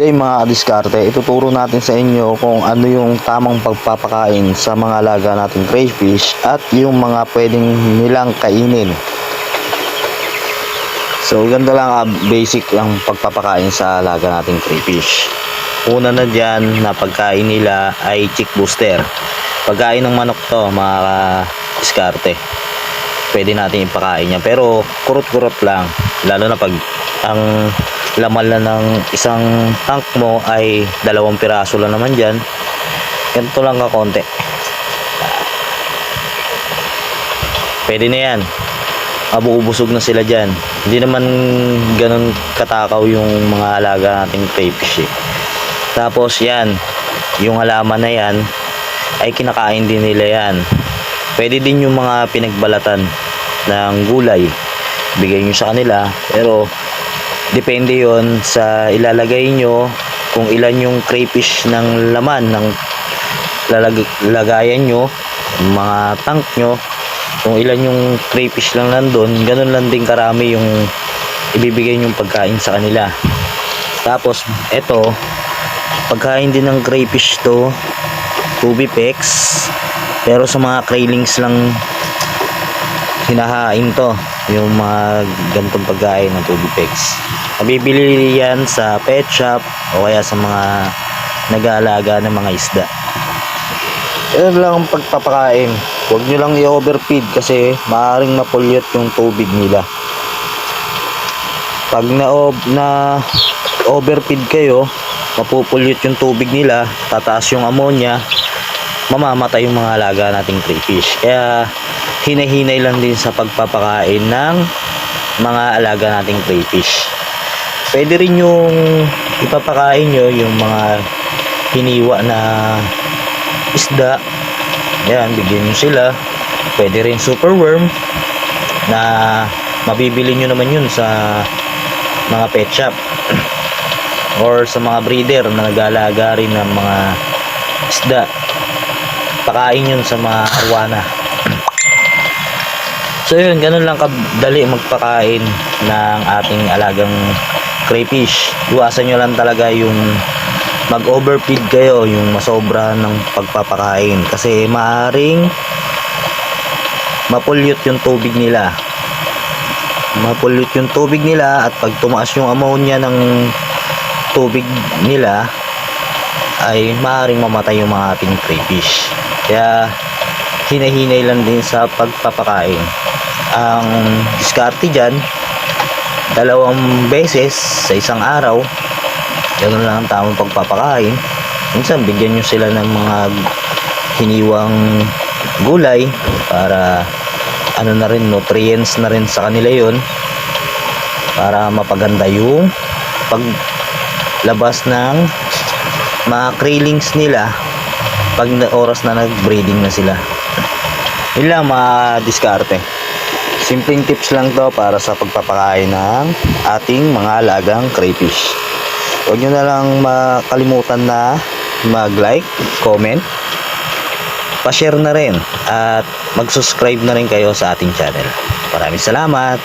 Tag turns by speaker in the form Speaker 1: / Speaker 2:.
Speaker 1: Today mga diskarte, ituturo natin sa inyo kung ano yung tamang pagpapakain sa mga alaga nating crayfish at yung mga pwedeng nilang kainin. So ganda lang, basic lang pagpapakain sa alaga nating crayfish. Una na dyan na pagkain nila ay chick booster. Pagkain ng manok to mga diskarte. Pwede natin ipakain yan, pero kurot-kurot lang, lalo na pag ang laman na ng isang tank mo ay 2 piraso lang naman dyan. Ganito lang ka konti, pwede na yan, mabubusog na sila dyan. Hindi naman ganun katakaw yung mga alaga nating crayfish Tapos yan, yung halaman na yan ay kinakain din nila yan. Pwede din yung mga pinagbalatan ng gulay, bigay nyo sa kanila, pero depende yon sa ilalagay nyo, kung ilan yung crayfish ng laman ng lagayan nyo, mga tank nyo. Kung ilan yung crayfish lang nandun, ganun lang din karami yung ibibigay nyong pagkain sa kanila. Tapos eto, pagkain din ng crayfish to, Tubipex, pero sa mga craylings lang hinahain to, yung mga ganitong pagkain ng Tubipex. Mabibili yan sa pet shop o kaya sa mga nag-aalaga ng mga isda. Yan lang ang pagpapakain. Huwag nyo lang i-overfeed kasi maaaring mapulyot yung tubig nila. Pag na overfeed kayo, mapupulyot yung tubig nila, tataas yung ammonia, mamamatay yung mga alaga nating crayfish. Kaya hinahinay lang din sa pagpapakain ng mga alaga nating crayfish. Pwede rin yung ipapakain nyo yung mga hiniwa na isda. Yan, bigyan nyo sila. Pwede rin superworm na mabibili nyo naman yun sa mga pet shop or sa mga breeder na nag-aalaga rin ng mga isda. Pakain yun sa mga arwana. So yun, ganun lang kadali magpakain ng ating alagang crayfish. Iwasan nyo lang talaga yung mag-overfeed kayo, yung masobra ng pagpapakain, kasi maaring mapulyot yung tubig nila. At pag tumaas yung ammonia ng tubig nila ay maaring mamatay yung mga ating crayfish. Kaya hinahinay lang din sa pagpapakain. Ang diskarte dyan, 2 beses sa isang araw, ganun lang ang tamang pagpapakain. Minsan bigyan nyo sila ng mga hiniwang gulay para ano na rin, nutrients na rin sa kanila yon, para mapaganda yung paglabas ng mga craylings nila pag oras na nag-breeding na sila. Yun lang mga diskarte. Simpleng tips lang to para sa pagpapakain ng ating mga alagang crayfish. Huwag nyo na lang makalimutan na mag-like, comment, pa-share na rin at mag-subscribe na rin kayo sa ating channel. Maraming salamat!